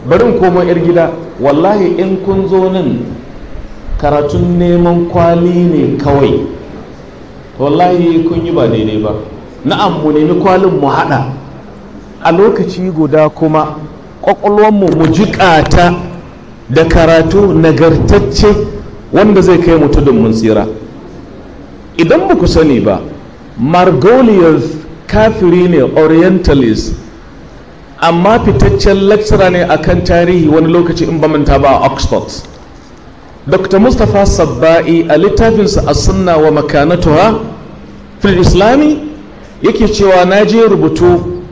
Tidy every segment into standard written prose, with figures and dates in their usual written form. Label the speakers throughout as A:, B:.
A: barin koma yar gida, wallahi in kun zo nan karatun neman kwali ne kawai, wallahi kun yi ba daidai ba. Na'am, mu nemi kwalin mu haɗa, a lokaci guda kuma ƙwaƙwalwanmu mu jiƙata da karatu nagartacce wanda zai kai mu tudun mun tsira. Idan ba ku sani ba, Margolius kafiri ne, orientalist, amma fitaccen lecturer ne akan tarihi wani lokaci in ba manta ba a Oxford. Dr. Mustapha Sabba'i a littafinsa a sunna wa makanatuha fil islami yake cewa na je rubutu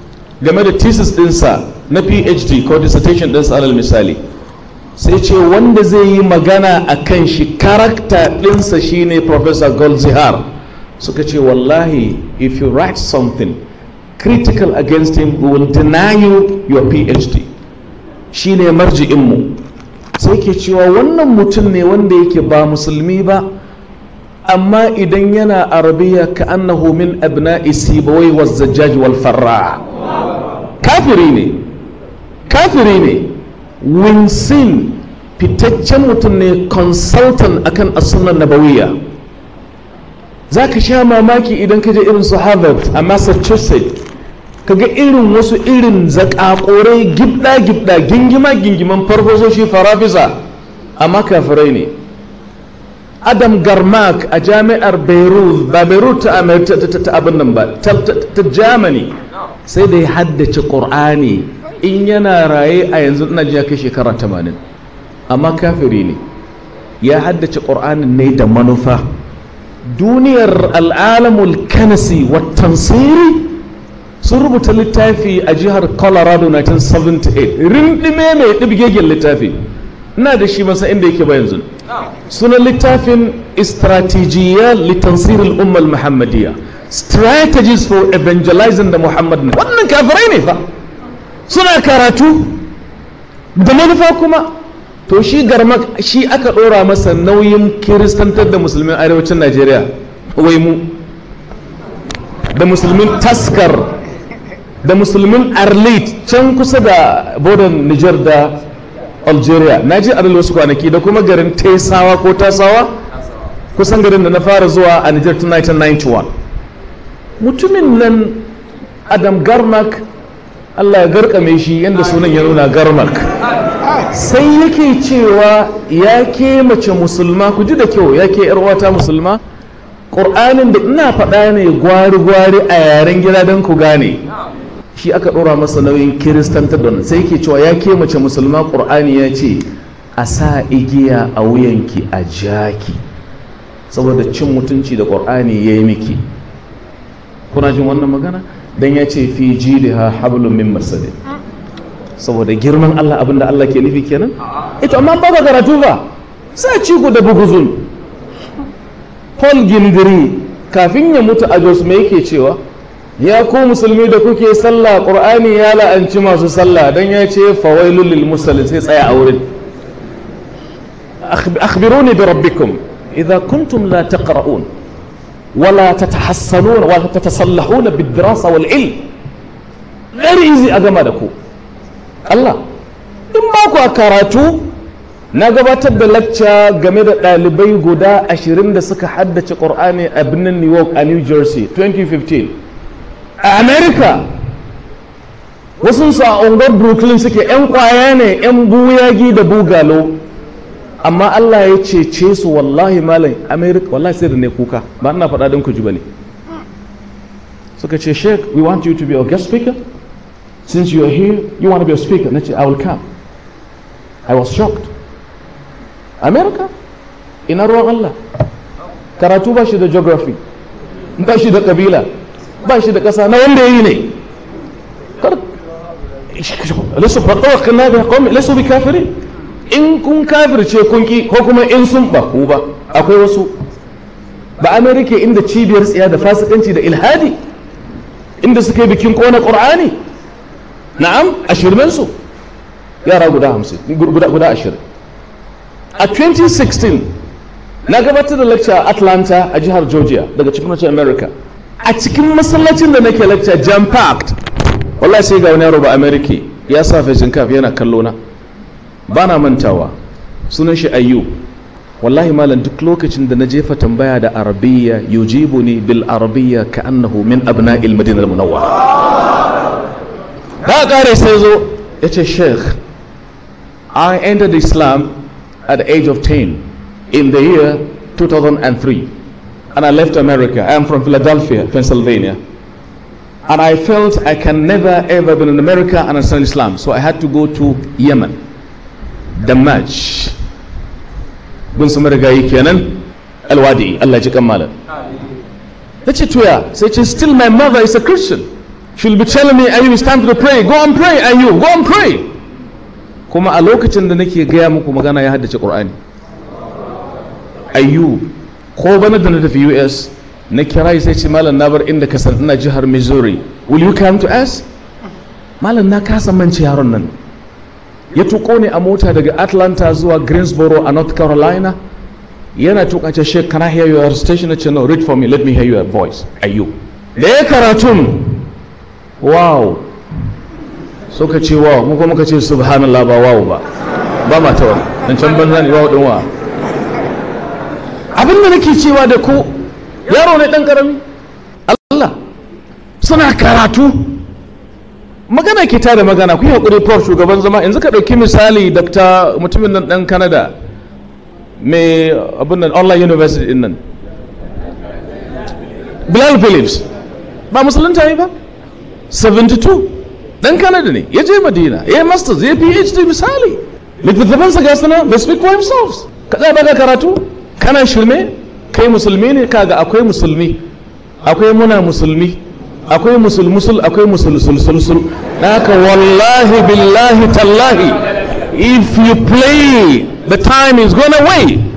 A: game da thesis dinsa na PhD ko dissertation dinsa alal misali, sai ce wanda zai yi magana a kan shi karakta dinsa shine Professor Goldzihar. Suka ce wallahi if you write something critical against him, we will deny you your PhD. Shine marji'inmu. Sai ke cewa wannan mutum ne wanda yake ba musulmi ba, amma idan yana arabiya ka annahu min abna'i sibawai wa zajjaj wal farra. Kafiri ne. Winsin fitaccen mutum ne, consultant akan as-sunnah nabawiyya. Za ka sha mamaki idan ka je irin su Harvard a Massachusetts, ka ga irin wasu irin zakakorai gibda gingiman farfasoshi farafisa, amma kafirai ne. Adam Garmak a jami'ar Beirut, ba Beirut ta abin nan ba, ta Germany, sai da ya haddace Qur'ani. In yana raye a yanzu ina ji ya kai shekara 80, amma kafiri ne. Ya haddace Qur'anin ne da manufa. Duniyar al'alamul kanasi wa tansiri sun rubuta littafi a jihar Colorado 1978, rindime mai ɗibgegen littafi, ina da shi masa inda yake ba yanzu. Sunan littafin Istratijiyya litansiril ummal Muhammadiyya, strategies for evangelizing the Muhammad. Wannan kafirai ne fa, suna karatu da manufa kuma. To shi Garmak shi aka ɗora masa nauyin kiristantar da musulmin arewacin Najeriya, wai mu da musulmin Taskar da musulmin Arlit can kusa da bodan Niger da Algeria. Na ji a wasu kwanaki, da kuma garin Tesawa ko Tasawa, kusan garin da na fara zuwa a Niger tun 1991. Mutumin nan Adam Garmak, Allah ya garkame shi yadda sunan ya nuna, Garmak, sai yake cewa ya ke mace musulma, ku ji da kyau, ya ke uwata musulma, ƙur'anin da ina faɗa ne gwari-gwari a yaren gida don ku gane. Shi aka ɗora masa nauyin kiristantar da, sai yake cewa ya ke mace musulma, ƙur'ani ya ce a sa igiya a wuyanki a jaki saboda cin mutunci da ƙur'ani ya yi miki. Kuna jin wannan magana? Dan ya ce fi jidha hablum min masad, saboda girman Allah, abinda Allah ke nufi kenan. Ito amma ba ka karatu ba, sai ci ku da buguzun. Paul Gindiri kafin ya mutu a Jos me yake cewa? Ya ku musulmi da kuke sallah, Qur'ani ya la'anci masu sallah, dan ya ce fawailul lil musallin, sai tsaya a wurin. Akhbiruni bi rabbikum idha kuntum la taqra'un wala tatahassanun wa tatasallahuna bid dirasa wal ilm. Very easy a gama da ku. Allah, in ba ku a karatu, na gabatar da lacca game da ɗalibai guda 20 da suka haddace Qur'ani a birnin New York a New Jersey 2015. A America, wasu su a unguwar Brooklyn suke 'yan kwaya ne, 'yan buyagi da bugalo, amma Allah ya cece su. Wallahi malam, America wallahi sai da ne kuka, ba ina faɗa don ku ji bane. Suka ce, Sheik, we want you to be our guest speaker. Since you are here, you want to be a speaker. Nace, I will come. I was shocked. America? Ina ruwan Allah. Karatu ba shi da geography, ba shi da kabila, ba shi da ƙasa, na wanda yi ne. Lasu faɗawa na da kawai, lasu bi kafiri. In kun kafirce kun ki, ko kuma in sun ba ku ba, akwai wasu. Ba America inda cibiyar tsiya da fasikanci da ilhadi, inda suka yi bikin ƙona ƙur'ani. Na'am, a shirmensu yara guda 20. A 2016 na gabatar da lecture a Atlanta a jihar Georgia daga cikin America. A cikin masallacin da nake lecture jam packed, wallahi sai ga wani yaro ba America ya sa fashion cap yana kallo na. bana mantawa sunan shi Ayyub. Wallahi malam duk lokacin da na jefa tambaya da arabiyya yujibuni bil arabiyya ka'annahu min abna'il madina al-munawwara. Da kare sai zo yace Sheikh, I entered Islam at the age of 10 in the year 2003 and I left America. I am from Philadelphia, Pennsylvania, and I felt I can never ever be in America and understand Islam, so I had to go to Yemen, Damaj. Gun su marigayi kenan alwadi, Allah ji kammala. Ta ce tuya, sai ce still my mother is a Christian. She'll be telling me, Ayu, it's time to pray. Go and pray, Ayu, go and pray. Kuma a lokacin da nake gaya muku magana ya haddace Qur'ani. Ayu, ko bana da na tafi US, na kira sai ce malam na bar inda ka san ina jihar Missouri. Will you come to us? Malam na kasa mance yaron nan. Ya tuko ne a mota daga Atlanta zuwa Greensboro a North Carolina. Yana tuka ce Sheik, can I hear your station? Na ce no, read for me, let me hear your voice. Ayu. Da ya karatun, wow. So ka ce wow, mu kuma ka ce subhanallah ba wow ba ma ta wani. Dan can banza ne wow din wa. Abin da nake cewa da ku, yaro ne dan karami. Allah. Suna karatu. Magana ke tada magana, ku yi haƙuri prof shugaban zama. Yanzu ka ɗauki misali Dr. mutumin nan ɗan Canada mai abin nan online university ɗin nan, Bilal Phillips, ba musulunta ne ba? 72 ɗan Canada ne, ya je Madina, ya yi masters, ya yi PhD misali. Littattafansa ga sana, they speak for themselves. Ka tsaya baka karatu, kana shirme, kai musulmi ne, kaga akwai musulmi, akwai muna musulmi, akwai musul akwai musul haka wallahi billahi tallahi if you play the time is gone away.